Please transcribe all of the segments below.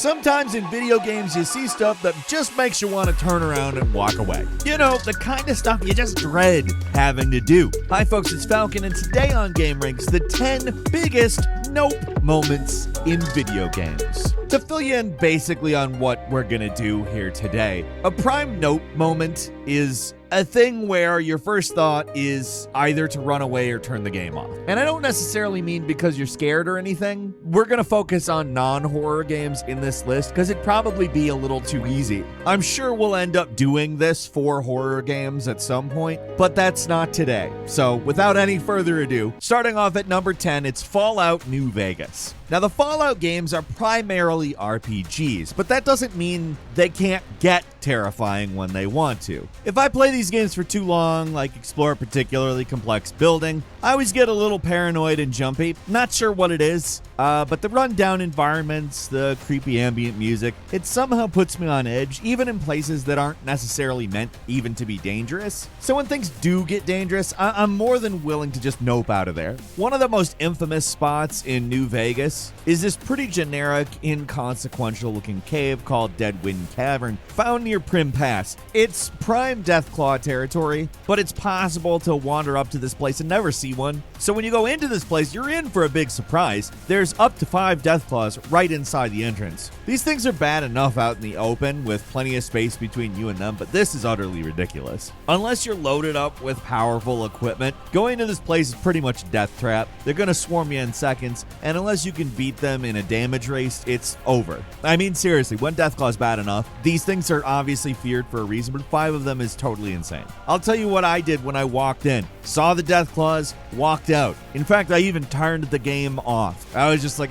Sometimes in video games you see stuff that just makes you want to turn around and walk away. You know, the kind of stuff you just dread having to do. Hi folks, it's Falcon, and today on Game Ranks, the 10 biggest nope moments in video games. To fill you in basically on what we're gonna do here today, a prime nope moment is a thing where your first thought is either to run away or turn the game off. And I don't necessarily mean because you're scared or anything. We're gonna focus on non-horror games in this list because it'd probably be a little too easy. I'm sure we'll end up doing this for horror games at some point, but that's not today. So without any further ado, starting off at number 10, it's Fallout New Vegas. Now, the Fallout games are primarily RPGs, but that doesn't mean they can't get terrifying when they want to. If I play these games for too long, like explore a particularly complex building, I always get a little paranoid and jumpy. Not sure what it is, but the rundown environments, the creepy ambient music, it somehow puts me on edge, even in places that aren't necessarily meant even to be dangerous. So when things do get dangerous, I'm more than willing to just nope out of there. One of the most infamous spots in New Vegas is this pretty generic, inconsequential looking cave called Deadwind Cavern, found near Prim Pass. It's prime Deathclaw territory, but it's possible to wander up to this place and never see one. So when you go into this place, you're in for a big surprise. There's up to 5 Deathclaws right inside the entrance. These things are bad enough out in the open with plenty of space between you and them, but this is utterly ridiculous. Unless you're loaded up with powerful equipment, going to this place is pretty much a death trap. They're gonna swarm you in seconds, and unless you can beat them in a damage race, it's over. I mean, seriously, one Deathclaw is bad enough. These things are obviously feared for a reason, but 5 of them is totally insane. I'll tell you what I did when I walked in. Saw the Deathclaws, walked out. In fact, I even turned the game off. I was just like,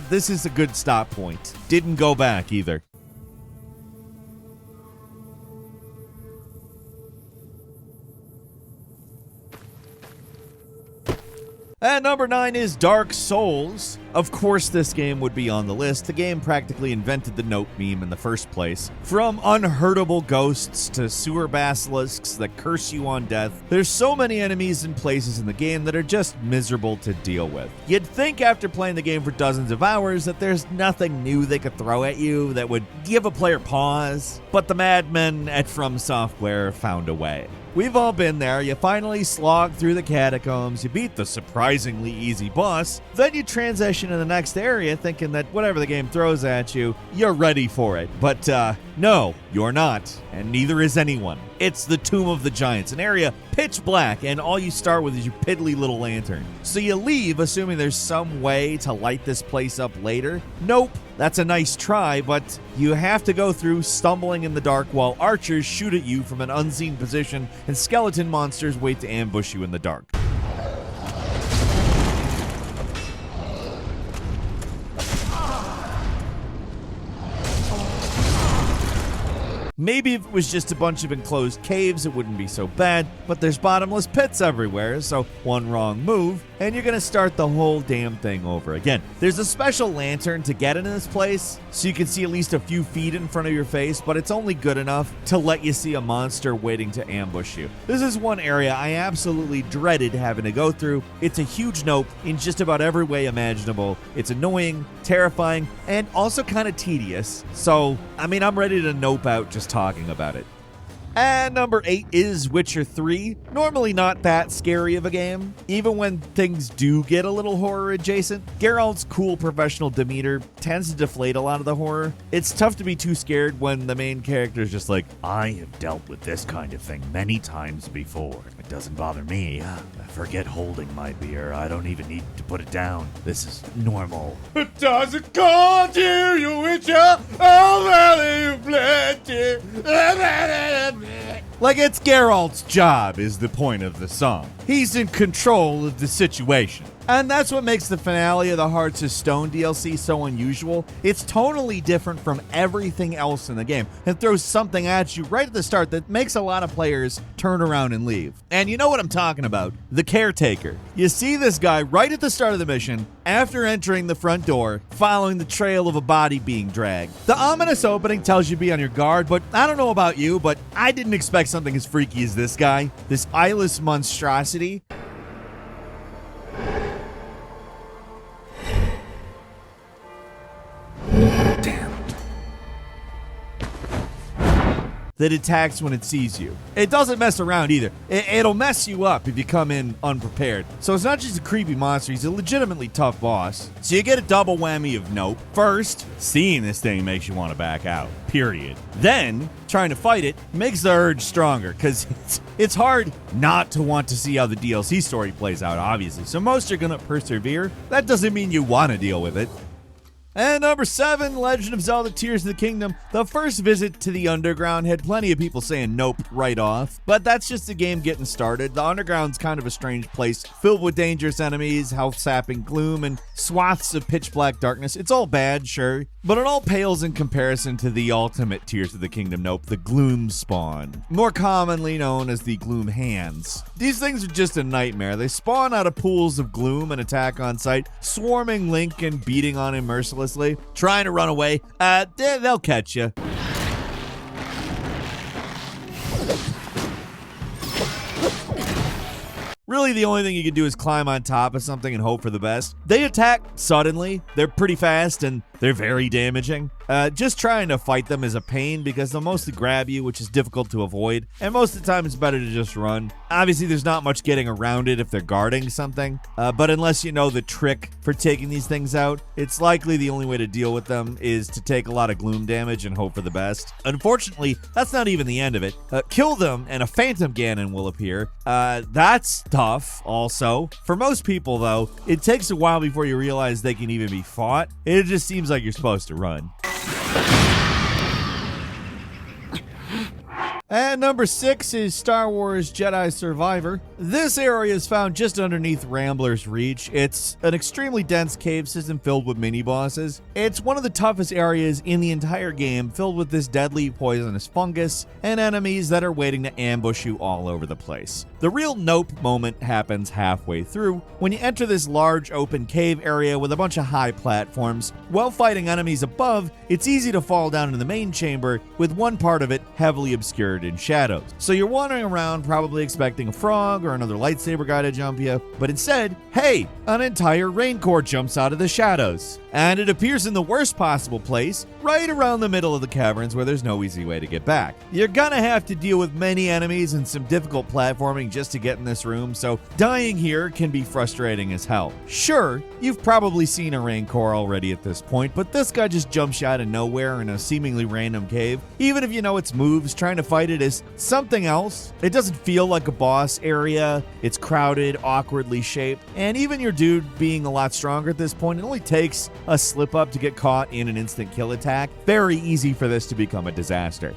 this is a good stop point. Didn't go back either. At number 9 is Dark Souls. Of course this game would be on the list. The game practically invented the nope meme in the first place. From unhurtable ghosts to sewer basilisks that curse you on death, there's so many enemies and places in the game that are just miserable to deal with. You'd think after playing the game for dozens of hours that there's nothing new they could throw at you that would give a player pause, but the madmen at From Software found a way. We've all been there. You finally slog through the catacombs, you beat the surprisingly easy boss, then you transition to the next area thinking that whatever the game throws at you, you're ready for it. But no, you're not, and neither is anyone. It's the Tomb of the Giants, an area pitch black, and all you start with is your piddly little lantern. So you leave assuming there's some way to light this place up later. Nope, that's a nice try, but you have to go through stumbling in the dark while archers shoot at you from an unseen position and skeleton monsters wait to ambush you in the dark. Maybe if it was just a bunch of enclosed caves, it wouldn't be so bad, but there's bottomless pits everywhere, so one wrong move, and you're gonna start the whole damn thing over again. There's a special lantern to get into this place, so you can see at least a few feet in front of your face, but it's only good enough to let you see a monster waiting to ambush you. This is one area I absolutely dreaded having to go through. It's a huge nope in just about every way imaginable. It's annoying, terrifying, and also kind of tedious, so, I mean, I'm ready to nope out just talking about it. And number 8 is Witcher 3. Normally not that scary of a game, even when things do get a little horror adjacent. Geralt's cool professional demeanor tends to deflate a lot of the horror. It's tough to be too scared when the main character is just like, I have dealt with this kind of thing many times before. It doesn't bother me. I forget holding my beer. I don't even need to put it down. This is normal. It doesn't call to you, Witcher. Oh, well, you plenty. Like it's Geralt's job is the point of the song. He's in control of the situation. And that's what makes the finale of the Hearts of Stone DLC so unusual. It's totally different from everything else in the game and throws something at you right at the start that makes a lot of players turn around and leave. And you know what I'm talking about, the Caretaker. You see this guy right at the start of the mission after entering the front door, following the trail of a body being dragged. The ominous opening tells you to be on your guard, but I don't know about you, but I didn't expect something as freaky as this guy, this eyeless monstrosity. that attacks when it sees you. It doesn't mess around either. It'll mess you up if you come in unprepared. So it's not just a creepy monster, he's a legitimately tough boss. So you get a double whammy of nope. First, seeing this thing makes you want to back out, period. Then, trying to fight it makes the urge stronger, because it's hard not to want to see how the DLC story plays out, obviously. So most are going to persevere. That doesn't mean you want to deal with it. And number 7, Legend of Zelda Tears of the Kingdom. The first visit to the Underground had plenty of people saying nope right off, but that's just the game getting started. The Underground's kind of a strange place, filled with dangerous enemies, health-sapping gloom, and swaths of pitch-black darkness. It's all bad, sure, but it all pales in comparison to the ultimate Tears of the Kingdom nope, the Gloom Spawn, more commonly known as the Gloom Hands. These things are just a nightmare. They spawn out of pools of gloom and attack on sight, swarming Link and beating on him mercilessly. Trying to run away, they'll catch you. Really, the only thing you can do is climb on top of something and hope for the best. They attack suddenly, they're pretty fast, and they're very damaging. Just trying to fight them is a pain because they'll mostly grab you, which is difficult to avoid, and most of the time it's better to just run. Obviously, there's not much getting around it if they're guarding something, but unless you know the trick for taking these things out, it's likely the only way to deal with them is to take a lot of gloom damage and hope for the best. Unfortunately, that's not even the end of it. Kill them and a Phantom Ganon will appear. That's tough also. For most people, though, it takes a while before you realize they can even be fought. It just seems like you're supposed to run. And number 6 is Star Wars Jedi Survivor. This area is found just underneath Rambler's Reach. It's an extremely dense cave system filled with mini-bosses. It's one of the toughest areas in the entire game, filled with this deadly poisonous fungus and enemies that are waiting to ambush you all over the place. The real nope moment happens halfway through, when you enter this large open cave area with a bunch of high platforms. While fighting enemies above, it's easy to fall down into the main chamber, with one part of it heavily obscured in shadows. So you're wandering around probably expecting a frog or another lightsaber guy to jump you, but instead, hey, an entire Rancor jumps out of the shadows. And it appears in the worst possible place, right around the middle of the caverns where there's no easy way to get back. You're gonna have to deal with many enemies and some difficult platforming just to get in this room, so dying here can be frustrating as hell. Sure, you've probably seen a Rancor already at this point, but this guy just jumps you out of nowhere in a seemingly random cave. Even if you know its moves, trying to fight it is something else. It doesn't feel like a boss area. It's crowded, awkwardly shaped, and even your dude being a lot stronger at this point, it only takes a slip up to get caught in an instant kill attack. Very easy for this to become a disaster.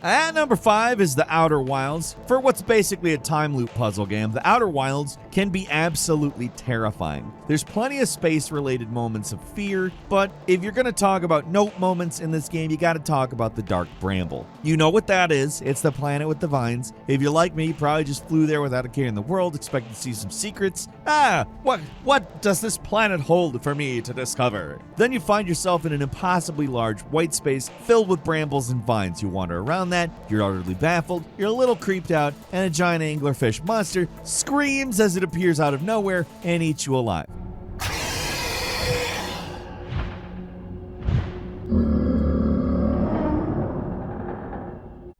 At number 5 is The Outer Wilds. For what's basically a time loop puzzle game, The Outer Wilds can be absolutely terrifying. There's plenty of space-related moments of fear, but if you're going to talk about nope moments in this game, you got to talk about the Dark Bramble. You know what that is. It's the planet with the vines. If you're like me, you probably just flew there without a care in the world, expecting to see some secrets. What does this planet hold for me to discover? Then you find yourself in an impossibly large white space filled with brambles and vines. You wander around that, you're utterly baffled, you're a little creeped out, and a giant anglerfish monster screams as it appears out of nowhere and eats you alive.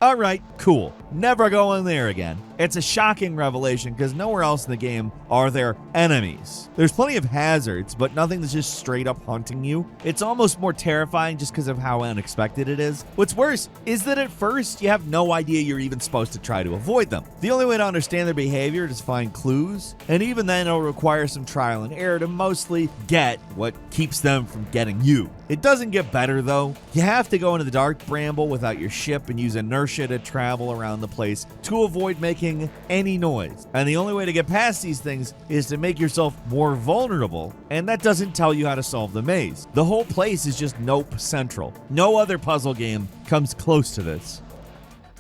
Alright, cool. Never go in there again. It's a shocking revelation because nowhere else in the game are there enemies. There's plenty of hazards, but nothing that's just straight up hunting you. It's almost more terrifying just because of how unexpected it is. What's worse is that at first you have no idea you're even supposed to try to avoid them. The only way to understand their behavior is to find clues, and even then it'll require some trial and error to mostly get what keeps them from getting you. It doesn't get better though. You have to go into the Dark Bramble without your ship and use inertia to travel around the place to avoid making any noise. And the only way to get past these things is to make yourself more vulnerable, and that doesn't tell you how to solve the maze. The whole place is just nope central. No other puzzle game comes close to this.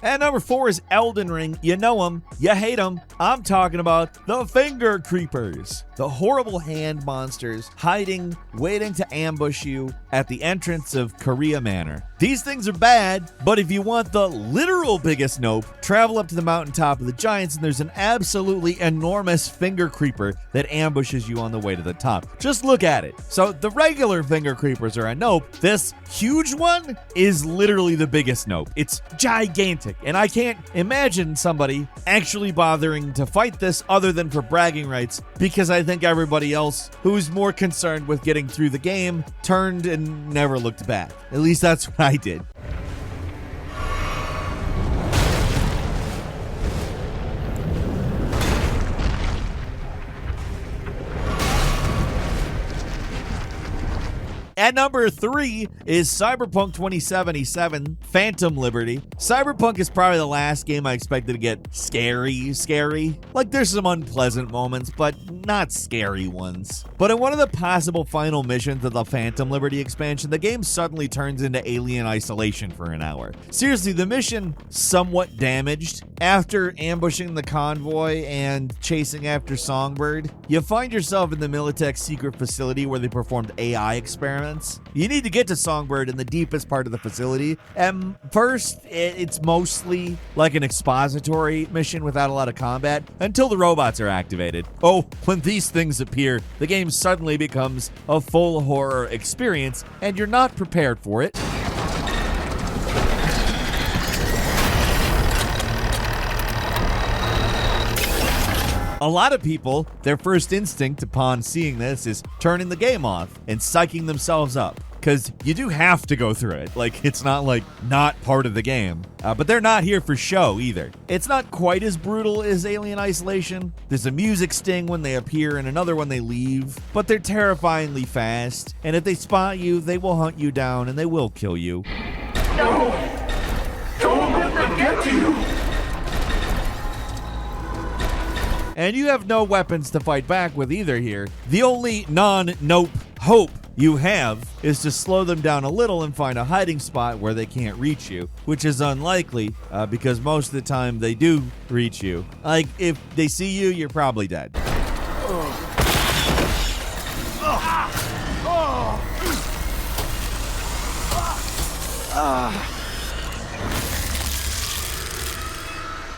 And number 4 is Elden Ring. You know them, you hate them. I'm talking about the Finger Creepers. The horrible hand monsters hiding, waiting to ambush you at the entrance of Korea Manor. These things are bad, but if you want the literal biggest nope, travel up to the mountaintop of the giants and there's an absolutely enormous finger creeper that ambushes you on the way to the top. Just look at it. So the regular finger creepers are a nope. This huge one is literally the biggest nope. It's gigantic, and I can't imagine somebody actually bothering to fight this other than for bragging rights, because I think everybody else who's more concerned with getting through the game turned and never looked back. At least that's what I did. At number 3 is Cyberpunk 2077 Phantom Liberty. Cyberpunk is probably the last game I expected to get scary. Like, there's some unpleasant moments, but not scary ones. But in one of the possible final missions of the Phantom Liberty expansion, the game suddenly turns into alien isolation for an hour. Seriously, the mission somewhat damaged. After ambushing the convoy and chasing after Songbird, you find yourself in the Militech secret facility where they performed AI experiments. You need to get to Songbird in the deepest part of the facility. And first, it's mostly like an expository mission without a lot of combat until the robots are activated. Oh, when these things appear, the game suddenly becomes a full horror experience, and you're not prepared for it. A lot of people, their first instinct upon seeing this is turning the game off and psyching themselves up, because you do have to go through it. Like, it's not like not part of the game. But they're not here for show either. It's not quite as brutal as Alien Isolation. There's a music sting when they appear and another when they leave, but they're terrifyingly fast, and if they spot you, they will hunt you down and they will kill you. No! Don't let them get to you! And you have no weapons to fight back with either here. The only non-nope hope you have is to slow them down a little and find a hiding spot where they can't reach you, which is unlikely because most of the time they do reach you. Like, if they see you, you're probably dead.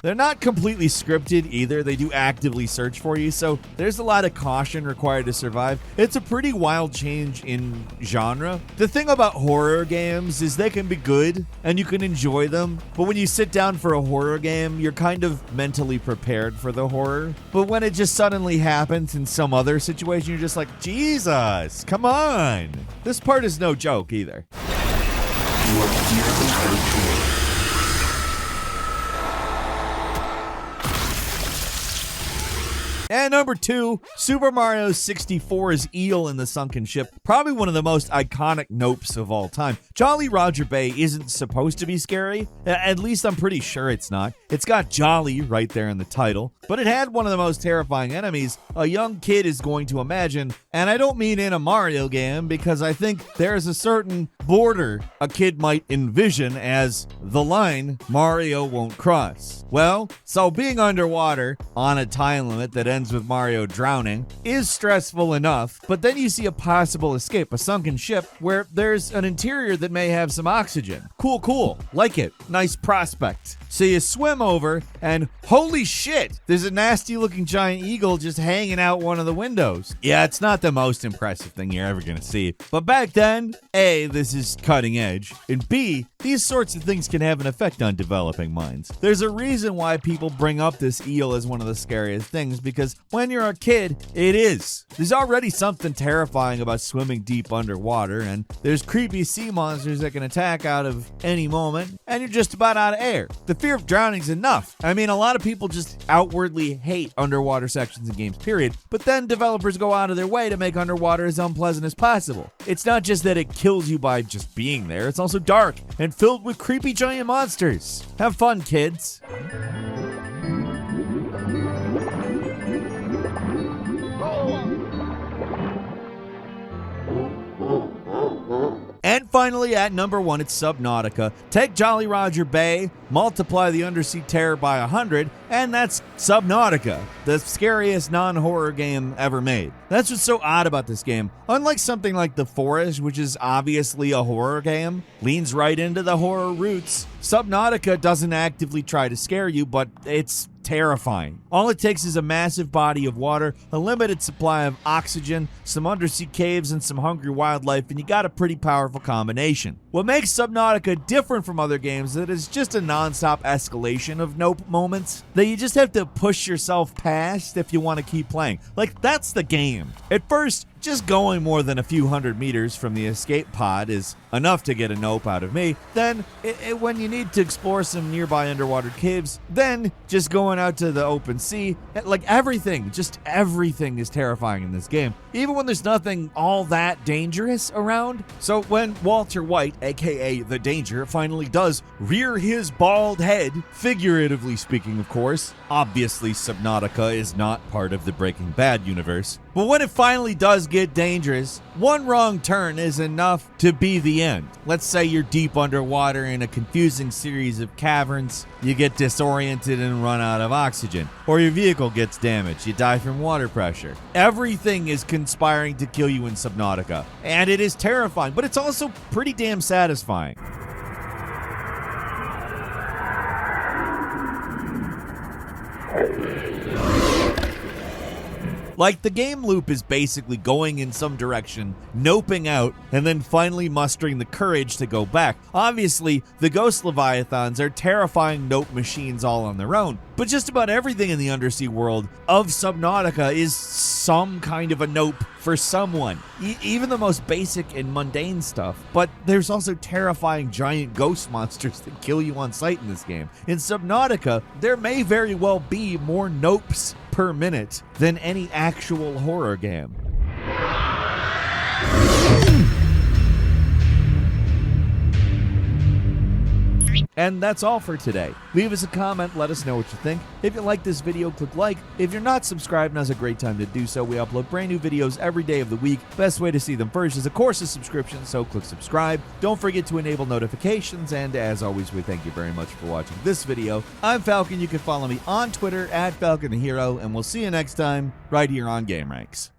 They're not completely scripted either. They do actively search for you, so there's a lot of caution required to survive. It's a pretty wild change in genre. The thing about horror games is they can be good and you can enjoy them, but when you sit down for a horror game, you're kind of mentally prepared for the horror. But when it just suddenly happens in some other situation, you're just like, Jesus, come on. This part is no joke either. And number 2, Super Mario 64's Eel in the Sunken Ship. Probably one of the most iconic nopes of all time. Jolly Roger Bay isn't supposed to be scary. At least I'm pretty sure it's not. It's got Jolly right there in the title. But it had one of the most terrifying enemies a young kid is going to imagine. And I don't mean in a Mario game, because I think there's a certain border a kid might envision as the line Mario won't cross. Well, so being underwater on a time limit that ends with Mario drowning is stressful enough, but then you see a possible escape, a sunken ship where there's an interior that may have some oxygen. Cool. Like it. Nice prospect. So you swim over and holy shit, there's a nasty looking giant eagle just hanging out one of the windows. Yeah, it's not the most impressive thing you're ever gonna see. But back then, A, this is cutting edge, and B, these sorts of things can have an effect on developing minds. There's a reason why people bring up this eel as one of the scariest things, because when you're a kid, it is. There's already something terrifying about swimming deep underwater, and there's creepy sea monsters that can attack out of any moment, and you're just about out of air. The fear of drowning's enough. I mean, a lot of people just outwardly hate underwater sections in games, period, but then developers go out of their way to make underwater as unpleasant as possible. It's not just that it kills you by just being there, it's also dark and filled with creepy giant monsters. Have fun, kids. And finally, at number 1, it's Subnautica. Take Jolly Roger Bay, multiply the undersea terror by 100, and that's Subnautica, the scariest non-horror game ever made. That's what's so odd about this game. Unlike something like The Forest, which is obviously a horror game, leans right into the horror roots, Subnautica doesn't actively try to scare you, but it's terrifying. All it takes is a massive body of water, a limited supply of oxygen, some undersea caves, and some hungry wildlife, and you got a pretty powerful combination. What makes Subnautica different from other games is that it's just a non-stop escalation of nope moments that you just have to push yourself past if you want to keep playing. Like, that's the game. At first, just going more than a few hundred meters from the escape pod is enough to get a nope out of me. Then, when you need to explore some nearby underwater caves, then just going out to the open sea, like everything is terrifying in this game, even when there's nothing all that dangerous around. So when Walter White, aka The Danger, finally does rear his bald head, figuratively speaking of course, obviously Subnautica is not part of the Breaking Bad universe, but when it finally does get dangerous, one wrong turn is enough to be the end. Let's say you're deep underwater in a confusing series of caverns, you get disoriented and run out of oxygen, or your vehicle gets damaged, you die from water pressure. Everything is conspiring to kill you in Subnautica, and it is terrifying, but it's also pretty damn satisfying. Like, the game loop is basically going in some direction, noping out, and then finally mustering the courage to go back. Obviously, the Ghost Leviathans are terrifying nope machines all on their own, but just about everything in the undersea world of Subnautica is some kind of a nope for someone. Even the most basic and mundane stuff. But there's also terrifying giant ghost monsters that kill you on sight in this game. In Subnautica, there may very well be more nopes per minute than any actual horror game. And that's all for today. Leave us a comment, let us know what you think. If you like this video, click like. If you're not subscribed, now's a great time to do so. We upload brand new videos every day of the week. Best way to see them first is, of course, a subscription, so click subscribe. Don't forget to enable notifications, and as always, we thank you very much for watching this video. I'm Falcon. You can follow me on Twitter @FalconTheHero, and we'll see you next time right here on GameRanks.